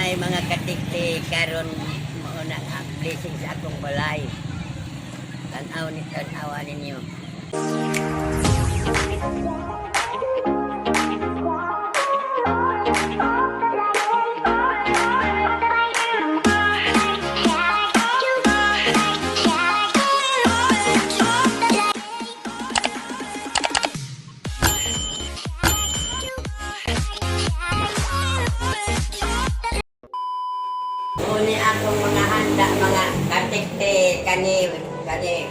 Ay mga katikti karon mo na blessing sa akong balay. Tanawa ninyo. Uni akong mga handa, mga katikti, kani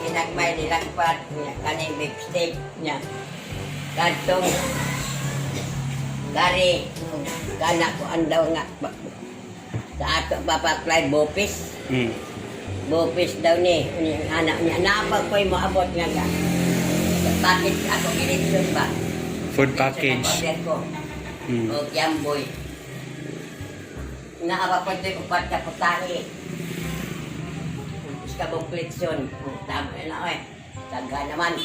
kinagmay nilagpat niya, kani beefsteak niya. Katong gari, gana ko andaw nga. Sa ato papaklay bopis. Bopis daw ni, anak niya. Napag ko'y maabot nga ka. Bakit ako ginitsun ba? Food package. O Kiamboy. Naapapod ito upat ka putahe. Iska bong klitsyon. Tama na eh. Taga naman.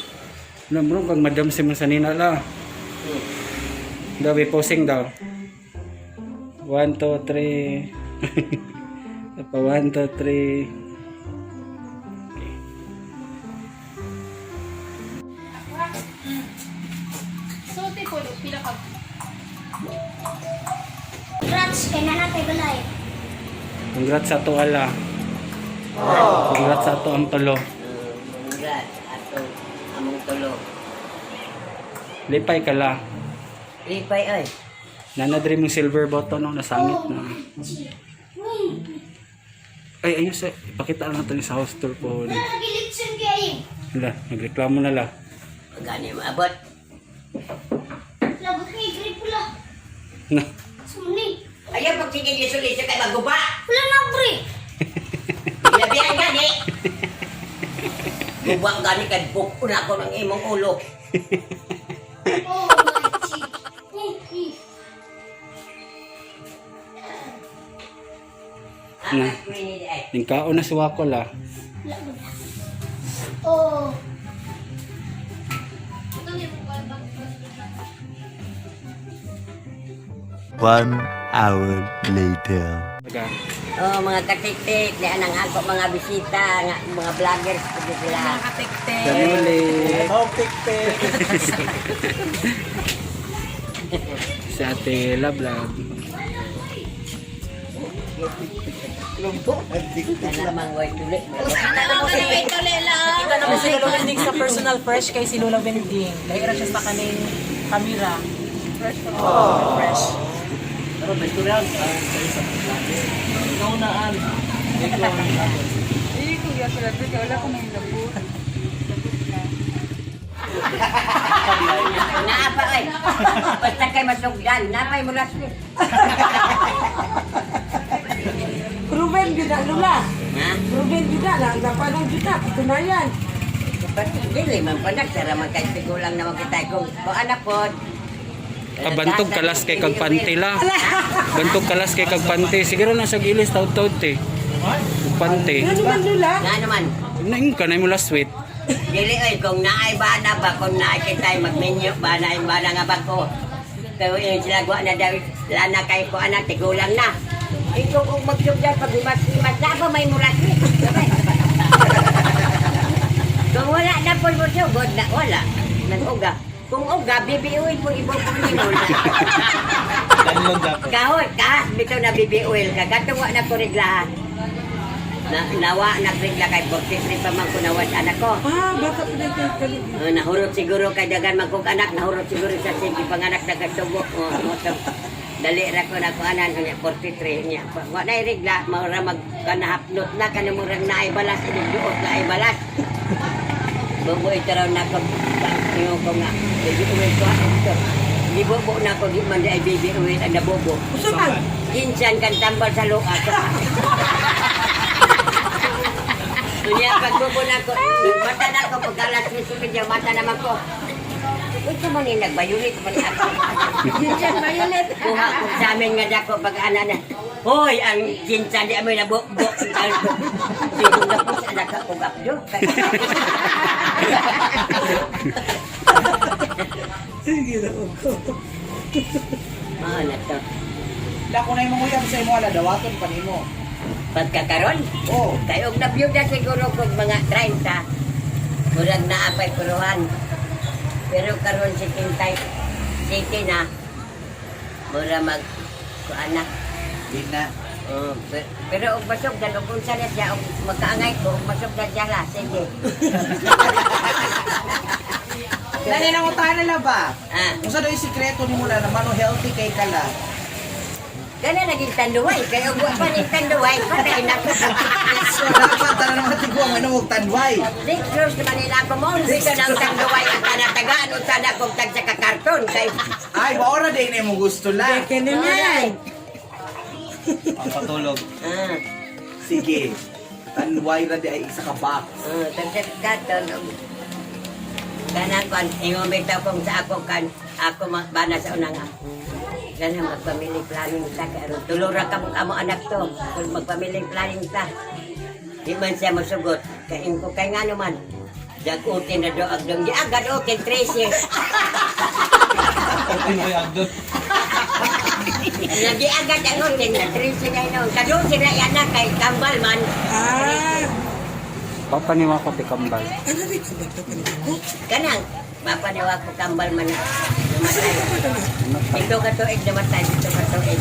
Ano bro, pag madam si Masanina la. Daw, posing daw. 1, 2, 3. Apa 1, 2, 3. So, tipo, pila ka. Congrats kay nanay balay. Congrats sa to ala. Congrats sa to ang tulo. Congrats. Ato among tulo. Lipay ka la. Lipay ay. Nanadri mong silver button no, nasangit na. Ay, ayun sa, ipakita lang natin sa house tour po. Nagilitsin kay. Hala, nagreklamo na la. Gani maabot. Labot kay grade pula. Na, Sumuni. Ayaw pag sige liso-liso kay maguba. Pula na bre. Ilabihan gani. Guba gani kay bukun ako ng imong ulo. Oh my cheek. Na. Anak ko ini ay. ningkao na suwa ko la. Oh. One hour later. Taga. Oh, mga katiktik, di anang ako mga bisita, nga, mga vloggers po sila. Danuli. Si Ate Lablab. Ano naman goy tuloy. Kita naman si Lolo Bending sa personal fresh kay si Lolo Bending. Lahira siya sa kaning kamera. Fresh. Fresh. Pero natural. Kaunaan. Naapa ay. Basta kay masugdan, napay mo last week. Proven juga lula. Ha? Proven juga lah. Napanang juga. Ito na yan. Dili man panak sara man kay tigulang naman kita kung anak po. Bantog kalas kay kag panty la. Bantog kalas kay kag panty. Siguro na sa gilis taud-taud te. Panty. Ano man lula? Nga naman. Naing kanay mo last sweet. Dili ay kung naay bana ba kung naay kita magmenyo bana nga ba ko. Kaya yung sila gwa na daw lana kay ko anak tigulang na. Ikaw kung magsugdan pag imas na ba may mulat ni. Kung wala na po mo sugod na wala. Nag-uga. Kung uga, bibiuin mo ibang puminol. Kahot ka, bitaw na bibiuil ka. Katuwa na ko reglahan. Nawa, nagregla kay 43 pa man ko nawas anak ko. Ah, baka pinagkakalit. Nahurot siguro kay dagan magkong anak, nahurot siguro sa sige panganak na katubo. Dali ra ko na ko anan kanya 43 niya. Wa na regla, maura magkanahapnot na kanamurang naay balas ini duot naay balas. Bobo ito raw na ko ko nga. Baby uwil ko ito. Di bobo na ko di man ay baby uwil ang nabobo. Gusto man. Insan kan tambal sa luka. Dunia pagbobo na ko. Mata na ko pagkalas ni sumid yung mata naman ko. Ito man yung nagbayunit man ako. Jinsan bayunit. Kuha ko sa amin nga dako pag-ana na. Hoy, ang jinsan di amoy na bukbuk. Sigong na po sa nakakugap do. Sige na ako. Mahal na to. Ila ko na yung uyab sa imo ala dawaton pa nimo. Pagkakaroon, Oh, kayong nabiyuda siguro kung mga 30, murag na apay kuruhan. Pero karon si Tintay, City na, mura mag, kuana. di na. Pero og basog dan og unsa na siya og magkaangay ko og basog dan siya la sige. Dali na mo tayo nila ba? Ah, Kung sa daw yung sikreto ni mo na naman o healthy kay kala. kana naging tanduway kay og wa pa ni tanduway patay na. So dapat tara naman tiguang ano og tanway. Next close naman nila ako mo dito nang tanduway ang kanatagaan unsa na kog tag sa karton kay Ay, maora din na mo gusto lang. Kaya naman. Ang patulog. ah Sige. Tanway ra di ay isa ka box. tag sa karton kana kon ingon bitaw kung sa ako kan ako bana sa unanga. Ganun magpamilya planning ta karon tulura ka mo anak to kung magpamilya planning ta. Di man siya masugot kay ko kay ngano man jagutin na do agdong di agad okay 3 years. Lagi agad ang utin na 3 years na ino. Kadong sila yan na kay kambal man. Ah, Papaniwa ko ti kambal. ano rin sa bata pa nito? Kanang mapaniwa ko kambal man na namatay. Ito ka tuig namatay, ito ka tuig.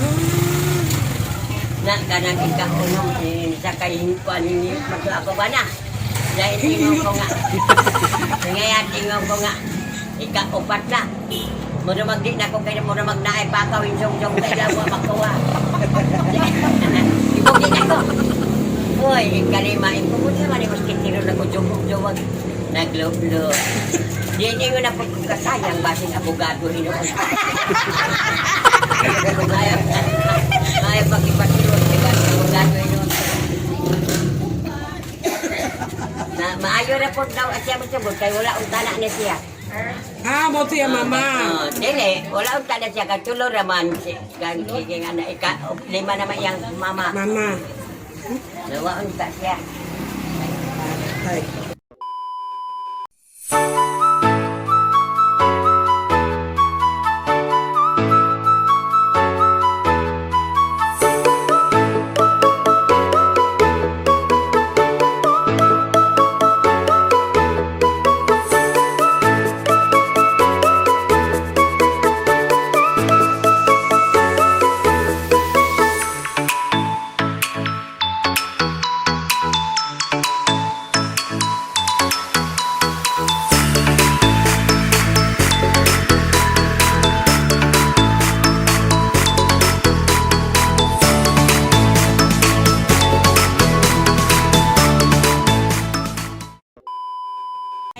Na kanang ikaunom sa kahinkuan ni mato ako ba na? Dahil tingong ko nga. Ngayon tingong ko nga. Ika-upat na. Muna magdi na ko kayo muna magnaay pakaw yung song-song kayo mo makuha. Ibugi na ko. Uy, kalima. Ibugi naman yung maskitiro na ko jumog-jumog. Naglo-lo. Di ko na pagkasayang basin abogado ino. Ayaw pag-ipatiro sa abogado ino. Na maayo na po daw at siya magsabot kaya wala ang tana na siya. Ah, mo to yung mama. Dili, wala ang tana siya katulo raman si gagiging anak lima naman yang mama. Mama. Wala ang ta siya. Ay.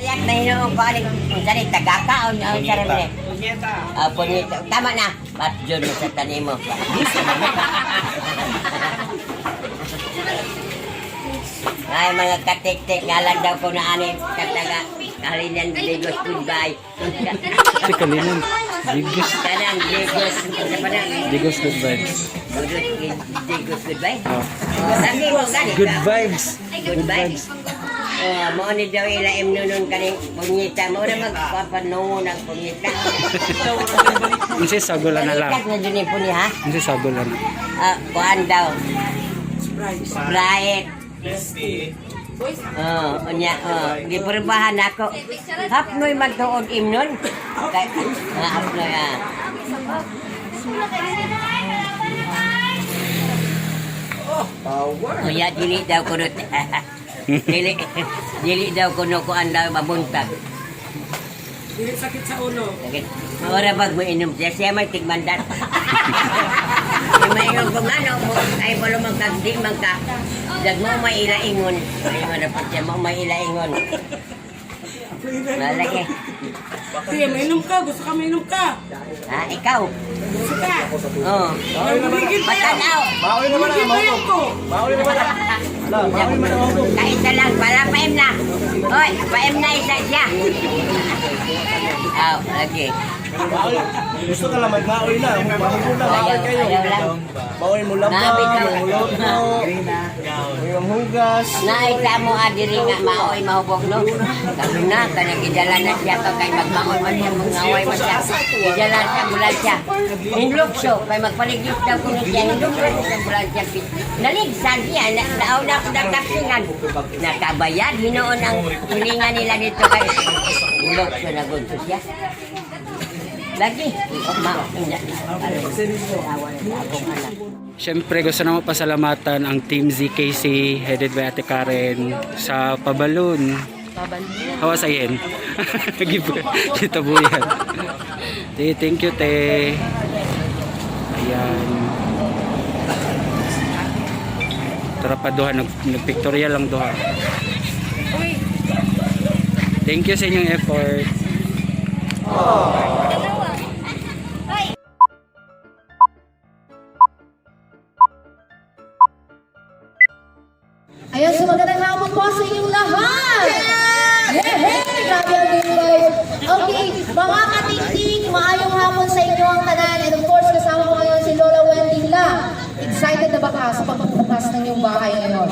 Ayak na hinoong ko aling kung saan tagakaon ang sarili. Punyeta. Tama na. Ba't dyan mo sa tanim mo? Ay, mga katik-tik. Ngalan daw ko na anin. Kataga. Kalinan Digos goodbye. Ti kalinan. Digos. Kanang Digos. Ano pa na? Digos good vibes. Digos goodbye. Oh. Sabi mo ganit. Good vibes. Good vibes. Mo ni daw ilaim nun kaning punyeta. Mo na magpapanungo ng punyeta. Unsi sagulan na lang. Balikat na dun yung punya ha? Unsi sagulan. Kuhan daw. Surprise. Sprite. Unya, giperbahan ako. Hapnoy magtuod imnon. Hapnoy Power. Unya, dili daw ko nut. Dili daw ko kuhan daw mabuntag. Dili sakit sa ulo. Ora bag mo inom siya, siya may tigmandan. Yung maingon ko nga, no, ay pala magkagdi, magka, dag mo may ilaingon. Ay, madapat siya mo may ilaingon. Malaki. Sige, mainom ka. Gusto ka mainom ka. Ikaw? Gusto ka. Oo. Bumigil tayo. Patanaw. Bumigil tayo ko. Kaisa lang, para pa-M na. Hoy, pa-M na isa siya. Lagi. Gusto ka lang mag-maoy na. Maoy mo na, maoy kayo. Ayaw lang. Maoy mo lang Nabi ka. yung hugas. Naita mo adiri nga maoy mahubog no. Kasi na kanang gidala na siya to kay magmaoy man siya mangaway man siya. Gidala siya bulan siya. Hinlukso kay magpaligid daw kuno siya hinlukso sa bulan siya. Naligsan siya naaw na ko kapsingan. Nakabayad hinoon ang hilingan nila dito kay hinlukso na gud siya. Lagi, Siyempre gusto naman pasalamatan ang Team ZKC headed by Ate Karen sa pabalon. Hawa sa yen. Dito po yan. Thank you, te. Ayan. Tara pa duha, nagpictorial lang duha. Thank you sa inyong effort. Ayan, so magandang hapon po sa inyong lahat! Yehey! Grabe ang game, guys! Okay, mga katiktik, maayong hapon sa inyo ang tanan. And of course, kasama ko ngayon si Lola Wendy La. Excited na ba ka sa pagbubukas ng iyong bahay ngayon?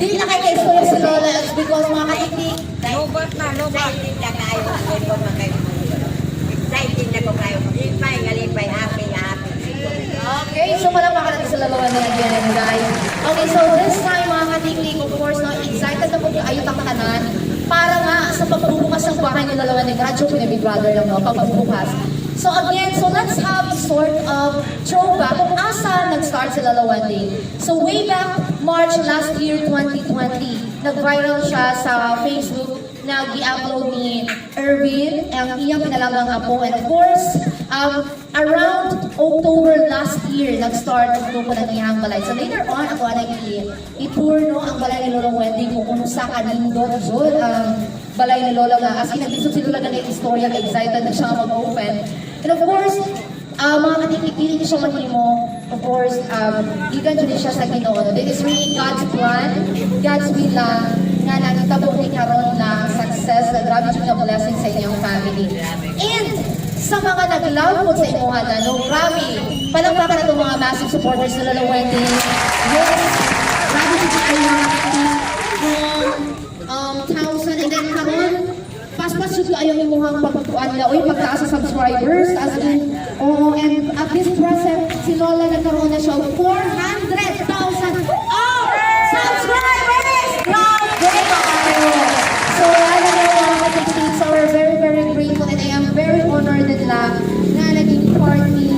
Di na kayo kaistorya si Lola because mga katiktik, Lobat na kayo. Excited na ko kayo. Lipay, happy. okay, so malamakan natin sa lalawan na again, guys. Okay, so this time, mga katiklik, of course, no, excited na po ayot ang tanan para nga sa pagbubukas ng bahay ng lalawan ni Radyo Pinabig Brother lang, no, pagbubukas. So again, so let's have sort of throwback kung asa nag-start si Lalawan Day. So way back March last year, 2020, nag-viral siya sa Facebook na gi-upload ni Erwin, ang iyang pinalagang apo. And of course, around October last year, nag-start ang grupo ng iyang balay. So later on, ako na i-tour no, ang balay ni Lolo Wendy kung kumusta kanindot Jod ang balay ni Lola nga. As in, nag-isip si Lola na yung istorya, excited na siya mag-open. And of course, mga katikikili ko siya mahimo. Of course, igan din siya sa Ginoo. This is really God's plan, God's will lang, nga nakita po ni karon na success, na grabe siya na blessing sa inyong family. And sa mga nag-love po sa inyong no, grabe. Palangpakan na itong mga massive supporters na Lola Wendy. Yes, grabe siya ay mga from 1,000 and then karon pas-pas yung ayaw yung mukhang pagpuan na uy, pagtaas sa subscribers as in, and at this present, si Lola nagkaroon na siya 400,000 subscribers! Grabe kayo! So, ano na yung mga kapatid, so we're very, very grateful and I am very honored na naging party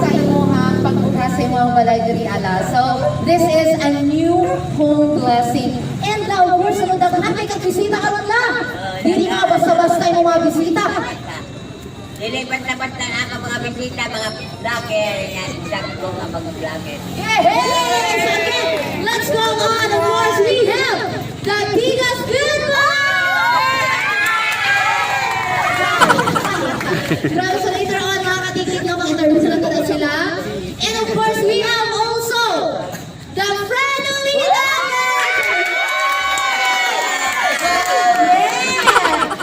sa imuhang pagbukas sa imuhang balay diri ala. So, this is a new home blessing. And now, of course, sunod ang hanay kang bisita karon lang. Dili nga basta-basta yung mga bisita. Lilipat-lapat na ako mga bisita, mga vlogger. Yan, sabi ko nga mga vlogger. Hey! So again, let's go on. Of course, we have the Tigas Good Grabe, so later on, mga katiklik na mag-interview sila. And of course, we have also the friend of the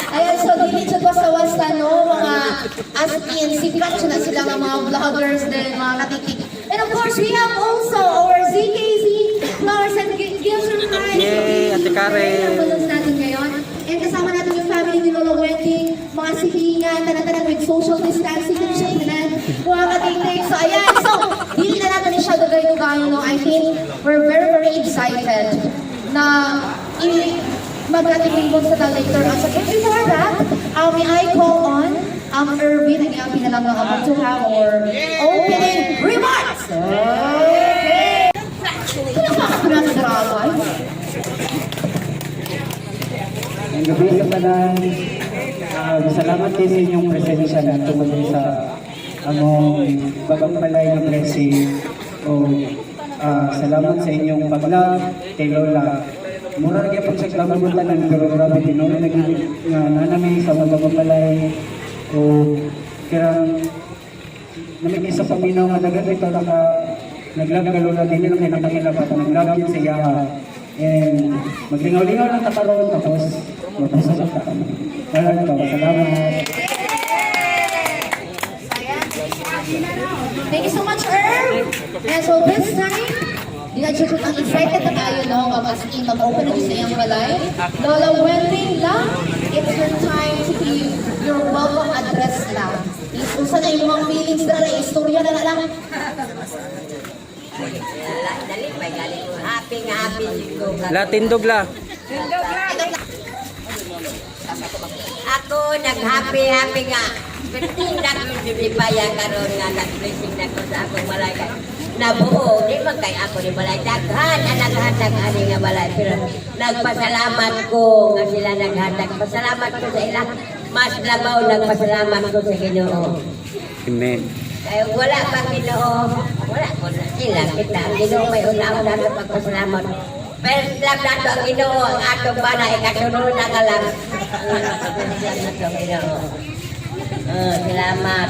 Ayan, so dito basta-basta, no, mga as in, sikat siya na sila ng mga vloggers din, mga katikik. And of course, we have also our ZKZ Flowers and Gifts and Friends. Yay, Ate Karen. Ang balloons natin ngayon. And kasama natin yung family ni Lolo Wendy, mga sihingan, tanan-tanan with social distancing, mga katikik. So ayan, so, hindi na natin siya gagay-gagay, no, I think we're very, very excited na mag-ating sa the later on. So before that, may I call on Erwin, ang iyong pinalagang about to have our opening remarks. Okay. Pinapakapunan sa Dragay. Ang gabi sa tanan, salamat din sa inyong presensya na tumuli sa among bagong balay ng blessing. Salamat sa inyong pag-love kay Lola. Mura lagi po sa klamutan ng pero grabe Pinoy nanami sa mga balay o kirang namig sa paminaw nga dagat ito naglag ka Lola din lang kay napangilapat naglag yun sa iyaha And maglingaw-lingaw lang takaroon tapos mapasok ka kami. Maraming salamat. Thank you so much, Irv. And so this time, ang excited na tayo, no? Mag-as-in, mag-open na sa iyong balay. Lola Wendy lang, it's your time to give your welcome address lang. Kung saan na yung mga feelings na lang, istorya na lang. Dali, may galing ko. Happy siguro. Latindog la. Ako, nag-happy nga. Tindak yung bibibaya karon nga nag-blessing na ko sa akong balay. Nabuo, di ba kay ako ni balay. Daghan, naghatag ani nga balay. Pero nagpasalamat ko nga sila naghatag. Pasalamat ko sa ilang. Mas labaw nagpasalamat ko sa Ginoo. Amen. Kaya wala pa Ginoo. Wala ko na sila. Kita ang Ginoo may una-una na pagpasalamat. Pero lang nato ang Ginoo, ang atong balay, kasunod na ka lang. Salamat ang Ginoo. Salamat.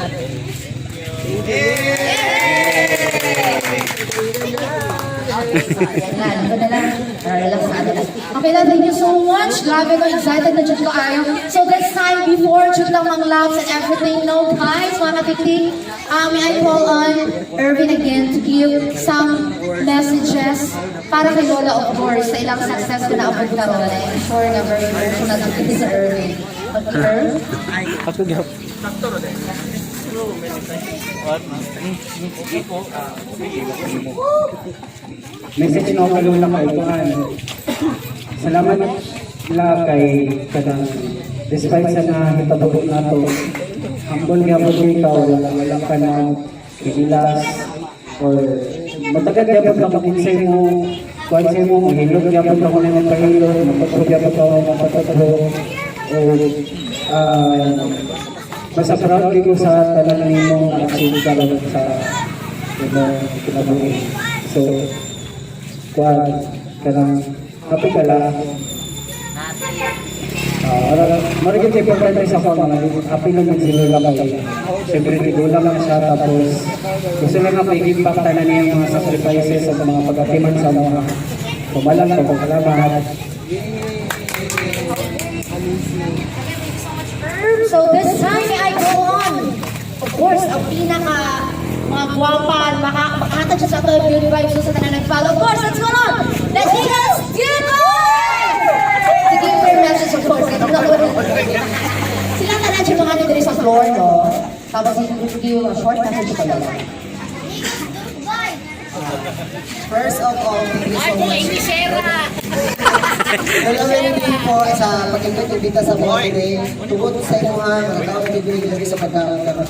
Okay lang, thank you so much. Grabe ko, excited na dyan ko ayaw. So this time, before dyan lang mga loves and everything, no guys, mga katiktik, may I call on Irvin again to give some messages para kay Lola, of course, sa ilang success ko na abot karon. I'm sure na very personal ang kiti sa Irvin. Irv? Ako gyud. Message na ako kalula kay Tuhan. Salamat la kay kadang despite sa nahitabo nato, humble nga po ikaw, walang ka na kikilas or matagal gyapon ka makinsay mo, kuwansay mo, mahilog gyapon ka kung ano magpahilog, mapatog gyapon ka kung mapatog o basta proud ko sa tanan nimo ang achieve ka lang sa kinabuhi. So, kanang happy ka lang. Marigit sa importante sa ako, happy lang yung sila lang kayo. Siyempre, tigulang lang siya, tapos gusto lang nga may impact na niya mga sacrifices sa mga pag-atiman sa mga pumalang sa pagkalamat. So this time, may I go on. Of course, ang mga guwapan, makakatag siya sa ito, good vibes sa tanan nag-follow. Of course, let's go on! Let's see us! To give their message, of course. Sila tanan siya mga nandiri sa floor, no? Tapos give a short message pa lang. First of all, thank you so much. Dalawin din po sa pag-invita sa birthday. Tungkol sa inyo nga, mga bibigay lagi sa pagkakaroon.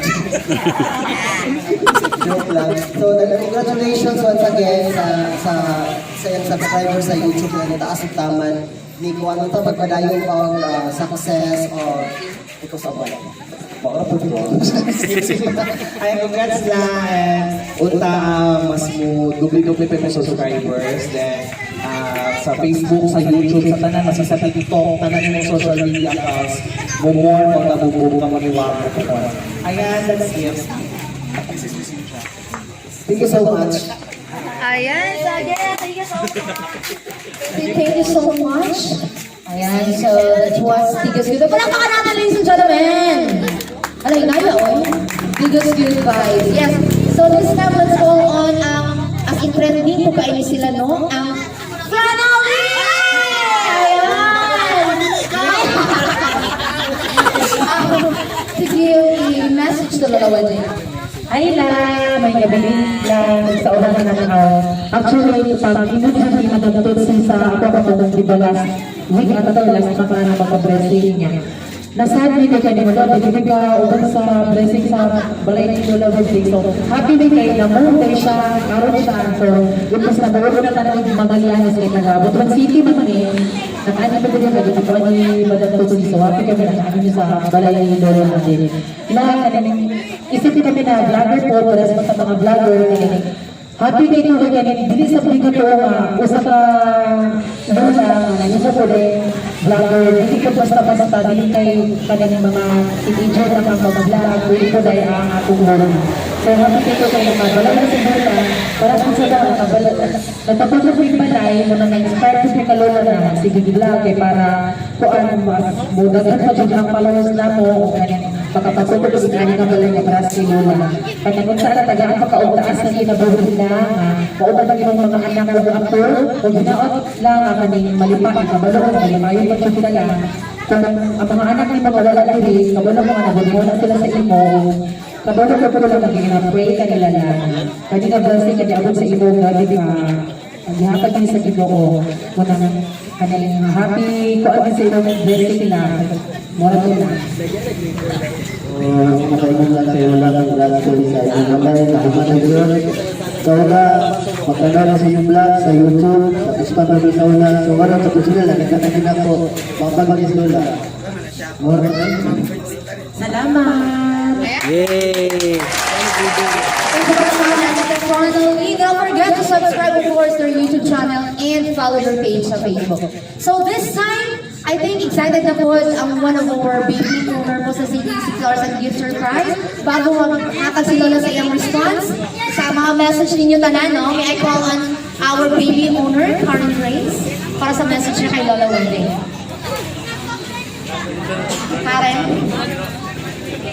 Joke lang. So, congratulations once again sa yung subscribers sa YouTube na nataas ang taman. Ni kung ano ito, magpadayon pa ang success o ito sa buwan. Baka po dito. Ay, congrats na. Unta, mas mo dubli-dubli pa yung subscribers. Then, sa Facebook, sa YouTube, sa tanan, mas sa TikTok, tanan yung social media accounts, more pag nabubuo ka maniwala ko. Ayan, that's it. Thank you so much. Ayan, thank you so much. Thank you so much. Ayan, so that was Tigas Good. Palakpakan natin, ladies and gentlemen. Ano yung naya, oy? Tigas Good vibes. Yes, so this time, let's go on ang in-trending po kainin sila, no? Ang Flannelly! Ayan! Sige, i-message to Lola Wendy. Ay may gabilin lang sa ulang na ng actually, pag hindi madagtod sa ako ng dibalas, week at ito, last na para magka-blessing niya. Nasabi ko kayo mo, hindi ka uban sa blessing sa balay ni Lola Wendy. So, happy din kayo na mo, siya, karoon siya. So, yun mas nabawa ko na talagang mamalianas kayo nag-abot. But city man eh, nakaano ba din kayo, ito ni madagtod so happy kami na nyo sa balay ni Lola Wendy. Isipin kami na vlogger po, pares mo sa mga vlogger, Happy day to again. Dili sa pagka to nga usa ka lola nga nito po din vlogger. Dili ko basta-basta dili kay kaning mga teenager na mga mag-vlog. Dili ko dai ang atong lola. So happy day to kay mga bala na sa lola para sa sada nakabala. Nagpapasok ko yung balay mo na na-inspire ko sa lola na sige vlog kay para kuan mo daghan pa jud ang followers na mo o kaning pagkapasok ko sa kaning balay nga para sa lola. Kaya kung sana tagaan pa kaugtaas na kinabuhi nila kauban ba yung mga anak ko ako o ginaot lang ang kaning malipa kabalo kay mayo pa jud sila kung ang mga anak ni mawala diri kabalo mo nga nabulmo sila sa imo kabalo ko lang naging-pray kanila lang kanina blessing kay abot sa imo nga di ba ang gihatag ni sa Ginoo mo nang kaning happy ko ang sa imo blessing nila mo ra na makaingon lang kayo lang ang gratitude sa inyong balay na humanagod. Sauna, magkanoon sa inyong vlog sa YouTube, sa Facebook kami sauna. So, walang sa kusula lang, nagkatagin ako, makapagpagis lola. More. salamat. Yay! Finally, don't forget to subscribe, of course, to our YouTube channel and follow their page sa Facebook. So this time, I think excited na po ang one of our baby owner po sa CDC Flowers and Gift Surprise. Bago makakag si Lola sa iyong response, sa mga message ninyo tanan, no? May I call on our baby owner, Karen Grace, para sa message niya kay Lola Wendy. Karen?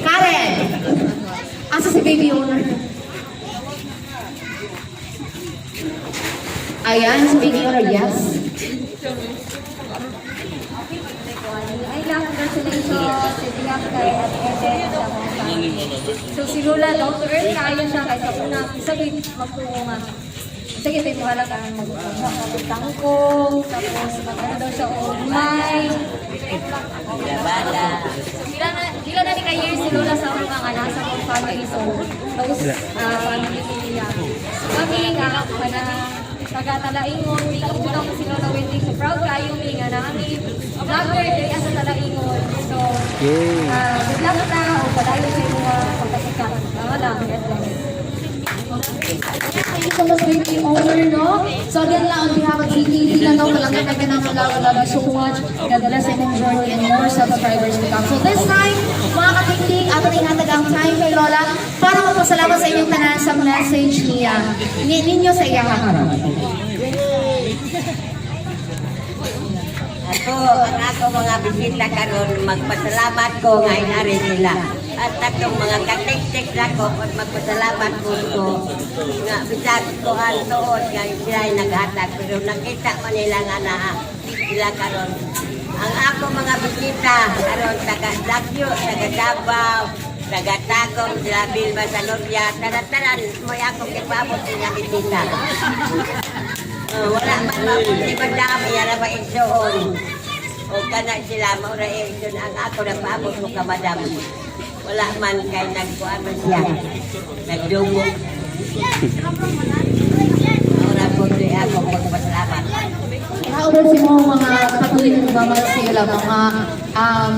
Karen! Asa si baby owner? Ayan, si baby owner, yes. Ay lang, congratulations. Sige lang kay Ate So si Lola, down to earth, kaya siya kaysa una. Sabi, magtuo nga. Sige, tayo mo halaga ang magtangkong, tapos magano daw siya umay. Dila na ni kay years si Lola sa mga nga nasa mga family. So, those family niya. Kami nga, taga-Talaingon, ikaw si Lola Wendy. So proud kayo, nga namin. Vlogger, dili asa Talaingon. So, good luck na, o padayon sa mga pagkasikat. Lang, yes, Thank you so much, baby owner, no? So again lang, on behalf of GTV, lang daw malanggan na ganang love you so much. God bless and enjoy and more subscribers to come. So this time, mga katiktik, ato na ihatag ang time kay Lola para magpasalamat sa inyong tanan sa message niya. Ninyo sa iyang harap. Ang ako mga bisita karon magpasalamat ko nga inari nila. At atong mga katik-tik na ko at magpasalamat ko nga bisag ko ang tuod nga sila ay naghatag pero nakita man nila nga na sila karon. Ang ako mga bisita karon taga Lagyo, taga Davao, taga Tagum, sila Bilba sa Noria, tanan mo ako kipabot nga bisita. Wala man mabuti ba dami yana ba igsoon. O kana sila maura igsoon ang ako nagpaabot ko ka madam. Wala man kay nagkuan man siya. Nagdugo. Ora po di ako magpasalamat. Kaubos si mo mga katuloy ng mga sila, mga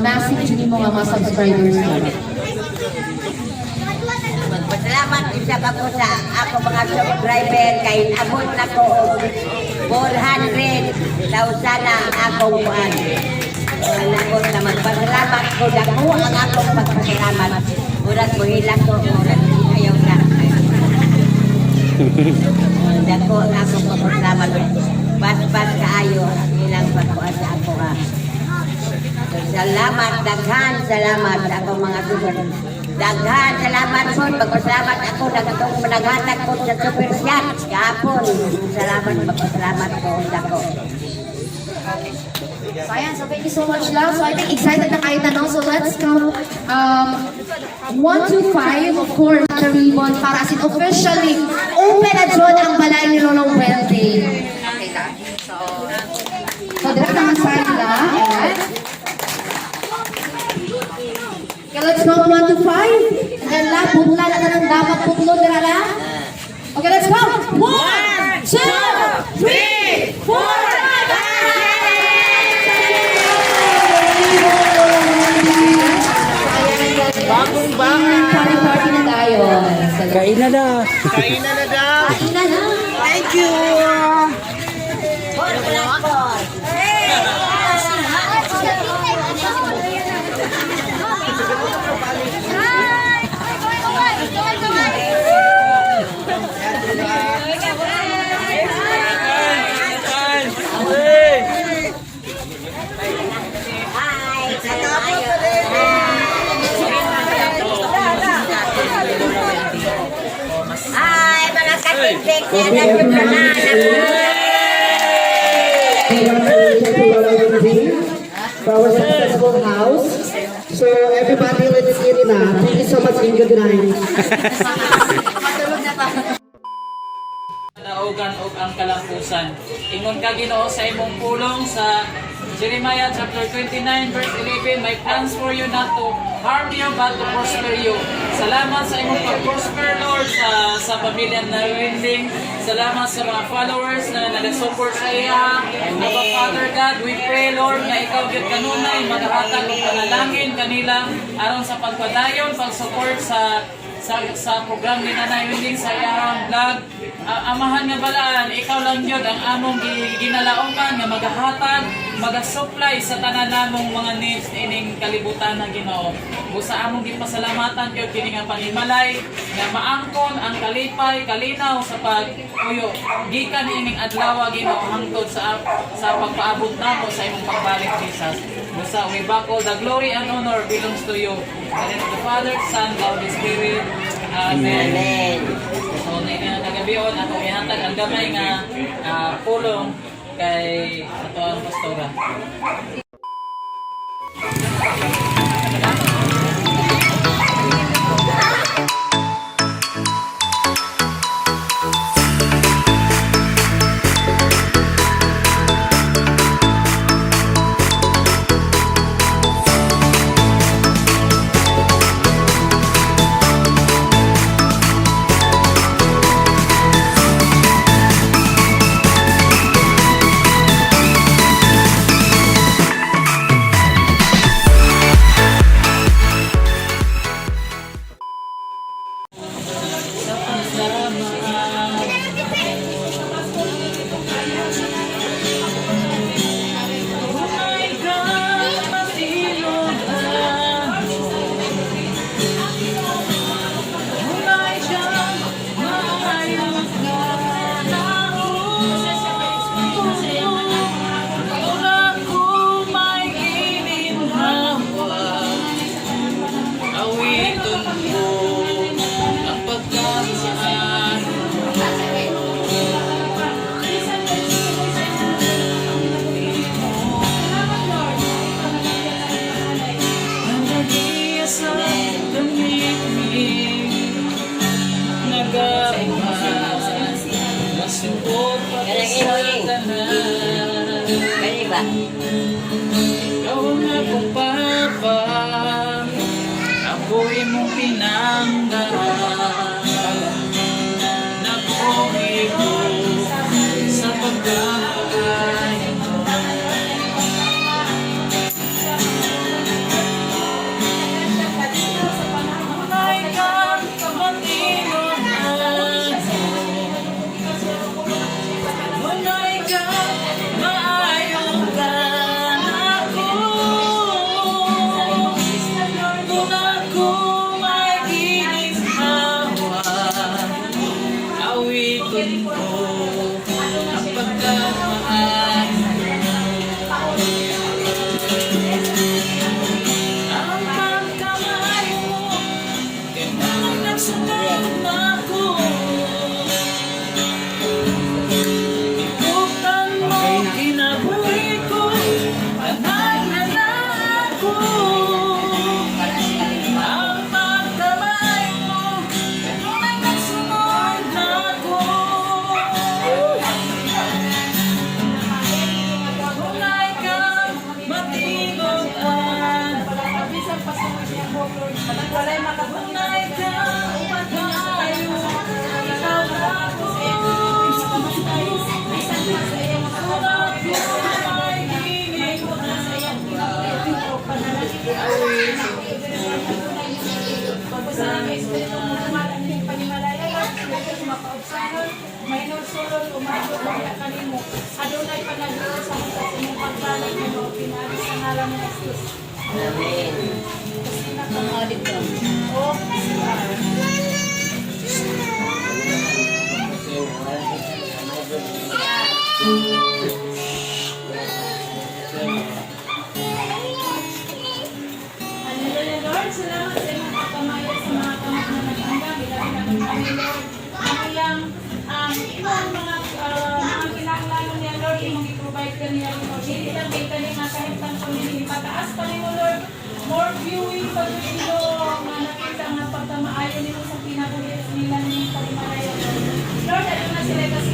message ni mo nga mga subscribers nila. Magpasalamat isa pa ko sa ako mga subscriber kay abot na ko 400,000 na akong kuan. Nagod na magpasalamat ko dako ang akong pagpasalamat. Murag buhilang ko, murag ayaw na. Dako ang akong pagpasalamat. Bas-bas kaayo ang ilang pagkuhan sa ako ha. Salamat, daghan salamat sa akong mga susunod. Daghan salamat po, pagpasalamat ako dagatong managhatag po sa super chat kahapon. Salamat, pagpasalamat po dako. So ayan, so thank you so much lang. So I think excited na kayo tanong. So let's count 1 to 5, of course, the ribbon para as in officially open na dyan ang balay ni Lola Wendy. Okay ka. So direct naman sa nila. Ayan. Okay, let's count 1 to 5. And then la, putla na ng dapat putlo nila la. Okay, let's count. 1, 2, 3, 4, Bagong-bagong. Party na tayo. Kain na na. Kain na na daw! Kain na na. Thank you. Hi, mga katitik niya na yung For our successful house. So everybody, let's eat it na. Thank you so much and good night. Naugan og ang kalampusan. Ingon ka Ginoo sa imong pulong sa Jeremiah chapter 29 verse 11, my plans for you not to harm you but to prosper you. Salamat sa imong pag-prosper, Lord, sa pamilya na Winding. Salamat sa mga followers na nag-support sa iya. Aba, Father God, we pray, Lord, na ikaw gyud kanunay maghatag og panalangin kanila aron sa pagpadayon, pag-support sa program ni Nanay Winding sa iyang vlog. Amahan nga balaan, ikaw lang yun ang among ginalaoman nga magahatag, mag-supply sa tanan namong mga needs ining kalibutan na Ginoo. Busa among gipasalamatan gyud kini nga panimalay nga maangkon ang kalipay, kalinaw sa pag-uyo gikan ining adlaw Ginoo hangtod sa pagpaabot namo sa imong pagbalik Jesus. Busa we back all the glory and honor belongs to you. And in the Father, Son, Holy Spirit. Amen. So, na kagabion, ako ihatag ang gamay nga pulong kay ato ang pastora. Ikaw ang akong papa, ako imong pinanggahan, nakuhi ko sa pagkain mo. Tunay kang matinunan mo, tunay kang maayong ka. Awitin ko ang pagkamahal ang pagkamahal mo, kailangan nagsunod ako. Ikutan mo, kinabuhi ko, anay na ako. Ang pagkamahal mo, kailangan nagsunod ako. kumain kaya kanimo. Adunay panagdalo sa mga imong pagkalat mo pinagi sa ngalan ni Jesus. Amen. Kasi nakamalit ka. Oh, Hallelujah, Lord. Salamat sa imong pagkamaya sa mga kamot na nag-hanggang. Ilabi namin kami, Lord. Ang iyang imong mga kinakailangan niya, Lord, imong i-provide ka niya, Lord. Hindi lang kita niya nga kahit ko niya ipataas pa niyo, Lord. More viewing pa rin ito na nakita nga pagkamaayo nito sa pinagulit nila ng pagmalayo, Lord. Lord, ano na sila kasi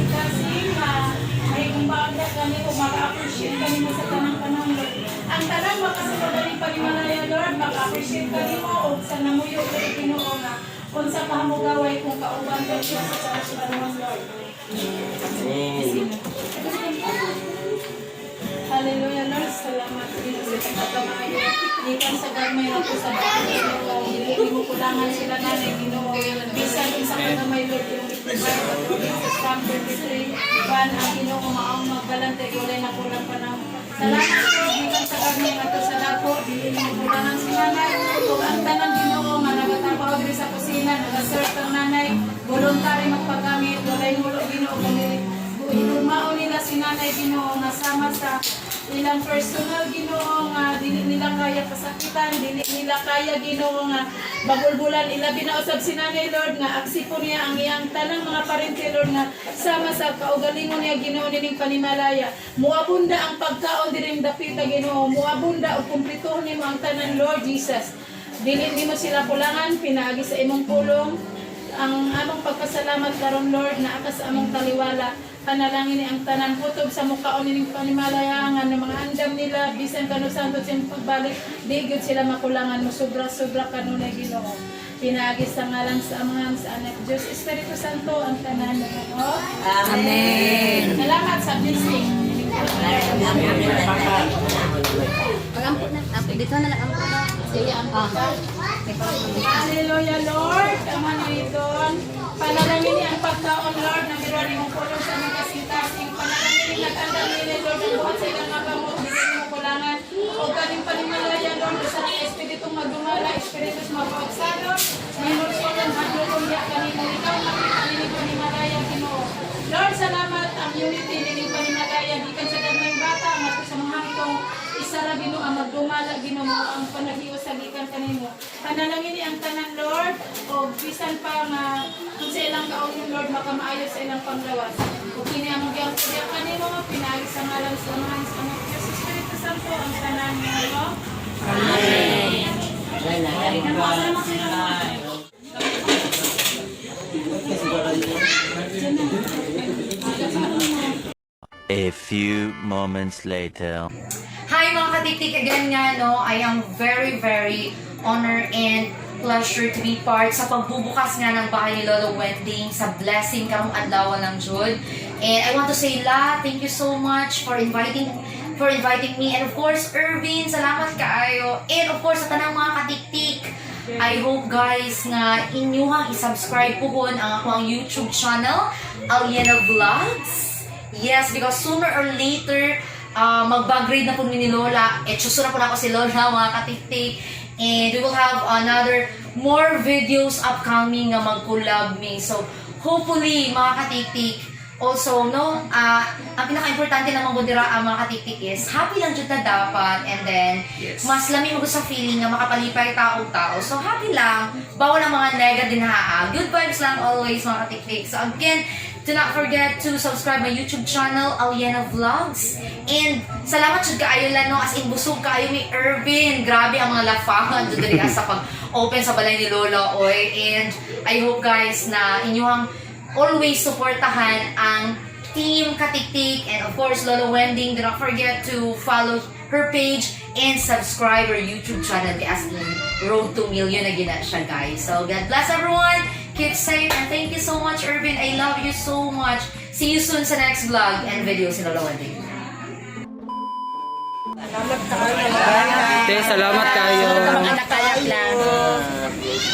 na may kumbaga kami kung maka-appreciate kami mo sa tanang panahon, Lord. Ang tanang makasunod ni pagmalaya, Lord, maka-appreciate kami mo o sa namuyo ko rin Ginoo nga kung sa pahamugaway kung kauban Lord siya sa panahon, Lord. Hallelujah, Lord. Salamat din sa pagkamaayo. Ikan sa gamay na po sa dami. Hindi mo kulangan sila na Ginoo. Bisan sa pagkamay, Lord, yung i-provide sa Psalm 23. Ang Ginoo maang maggalante kulay na kulang pa ng salamat po. Ikan sa gamay na po sa dako. Hindi mo kulangan si nanay. Kung ang tanang Ginoo nga nagatapaw din sa kusina, nag-serve ang nanay, voluntary magpagamit, walay mulo Ginoo kami. Inurmao nila si nanay Ginoo nga sama sa ilang personal Ginoo nga dili nila kaya kasakitan, dili nila kaya Ginoo nga bagulbulan ila binausab si nanay Lord nga aksipon niya ang iyang tanang mga parente Lord nga sama sa kaugalingon niya Ginoo nining panimalaya. Muabunda ang pagkaon diring dapita Ginoo, muabunda og kumplituhon nimo ang tanan Lord Jesus. Dili nimo sila kulangan pinaagi sa imong pulong. Ang among pagpasalamat karon Lord na akas among taliwala panalangin ni ang tanan kutob sa mukhaon ning panimalayangan ng mga andam nila bisan kanu santo sa pagbalik di gyud sila makulangan mo sobra-sobra kanunay Ginoo. Pinaagi sa ngalan sa Amang sa Anak Dios Espiritu Santo ang tanan Ginoo. Amen. Salamat sa blessing. Pag-ampot na. Dito na lang ampot na. Sige, ampot. Hallelujah, Lord. Ama na iton. Panalangin niya ang pagkaon, Lord, na biruan mong pulong sa mga kasintasing. Panalangin niya nag-andal nila, Lord, ang buhat sa ilang magamot, bigyan mo kulangan. O galing panimalaya, Lord, sa mga espiritong magdumala, espiritus mapagsalo. Minursulan, hadlulong niya kanina. Ikaw, makita niyo panimalaya, Ginoo. Lord, salamat ang unity nining panimalaya. Dikan sa ganang bata, ang sa mga itong isara Ginoo ang magdumala Ginoo ang panahiwas sa gikan kanimo. Panalangin ni ang tanan Lord o bisan pa nga kung sa ilang kaon Lord makamaayo sa ilang panglawas. Ug kini ang gyud kanimo nga pinaagi sa ngalan sa Anak sa Anak Jesus Espiritu Santo ang tanan Ginoo. Amen. A few moments later. Hi mga katiktik, again nga no, I am very honored and pleasure to be part sa pagbubukas nga ng bahay ni Lolo Wending sa blessing karong adlaw ng Jud. And I want to say thank you so much for inviting me, and of course Irvin, salamat kaayo, and of course sa tanang mga katiktik. I hope guys nga inyuhang i-subscribe po ang akong YouTube channel, Aliena Vlogs. Yes, because sooner or later mag-bagrade na po ni Lola. Susunod po na ako si Lola, mga katiktik. And we will have more videos upcoming na mag-collab me. So, hopefully, mga katiktik, also, no, ang pinaka-importante naman ko dira mga katiktik is happy lang dyan na dapat. And then, mas lami mo sa feeling na makapalipay tao-tao. So, happy lang. Bawal ang mga negative na good vibes lang always, mga katiktik. So, again, do not forget to subscribe my YouTube channel, Aliena Vlogs. And salamat jud kaayo lang no, as in busog kaayo ni Irvin. Grabe ang mga lafangan jud diri sa pag-open sa balay ni Lola Oy. And I hope guys na inyong always supportahan ang Team Katiktik and of course Lola Wending. Do not forget to follow her page and subscribe her YouTube channel as in Road to Million na gina siya guys. So God bless everyone. Keep safe and thank you so much Irvin. I love you so much. See you soon sa next vlog and videos in Lola Wending. Salamat kayo. Nakayak lang.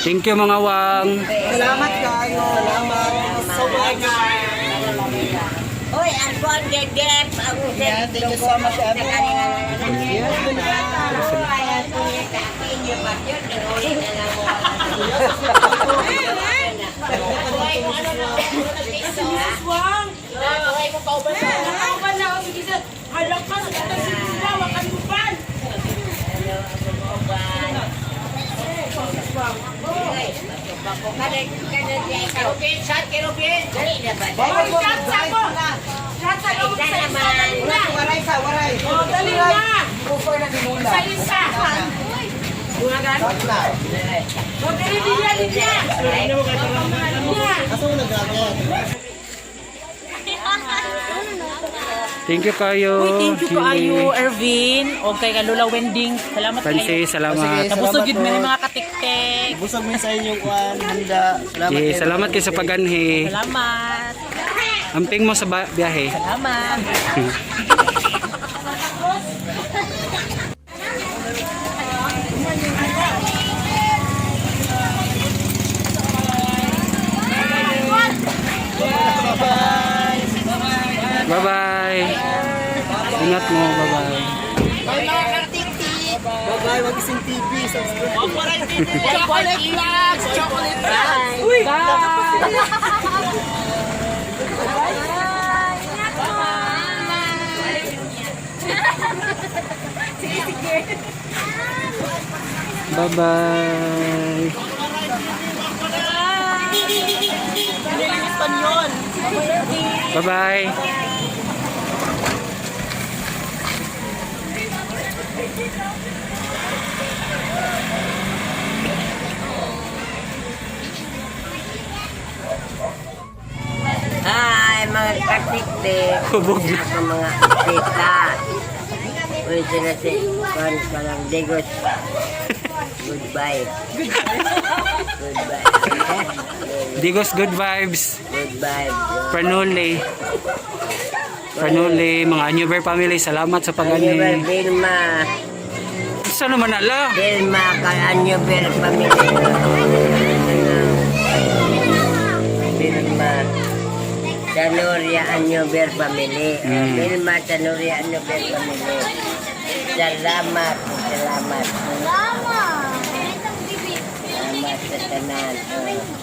Thank you mga wang. Salamat kayo. Salamat. So much. kuan gegep ang thank you so much Thank you kayo. Thank you kaayo, Ervin. O kay Kalula Wending. Salamat Pansi, salamat. Tapos gid may mga katiktek. Busog mo sa inyong kuan, handa. Salamat. Okay, salamat kayo sa paganhi. Salamat. Amping mo sa biyahe. Salamat. Bye-bye. Ingat mo, bye-bye. Bye-bye, wag ising TV. Subscribe. Chocolate vlogs. Chocolate vlogs. Uy. Bye-bye. Bye-bye. Hi, mga katiktik. Hubog na. Ako mga tita. Uy, sila si Juan Palang Digos. Goodbye. Goodbye. Digos, good vibes. Goodbye. Pranuli. Pranuli, mga Anyover family, salamat sa Anyover paganhi. Vilma. Saan naman ala? Vilma kay Anyover family. Vilma. Tanuria Anyover family. Vilma Tanuria Anyover family. Salamat. Salamat. Salamat sa tanan. Okay.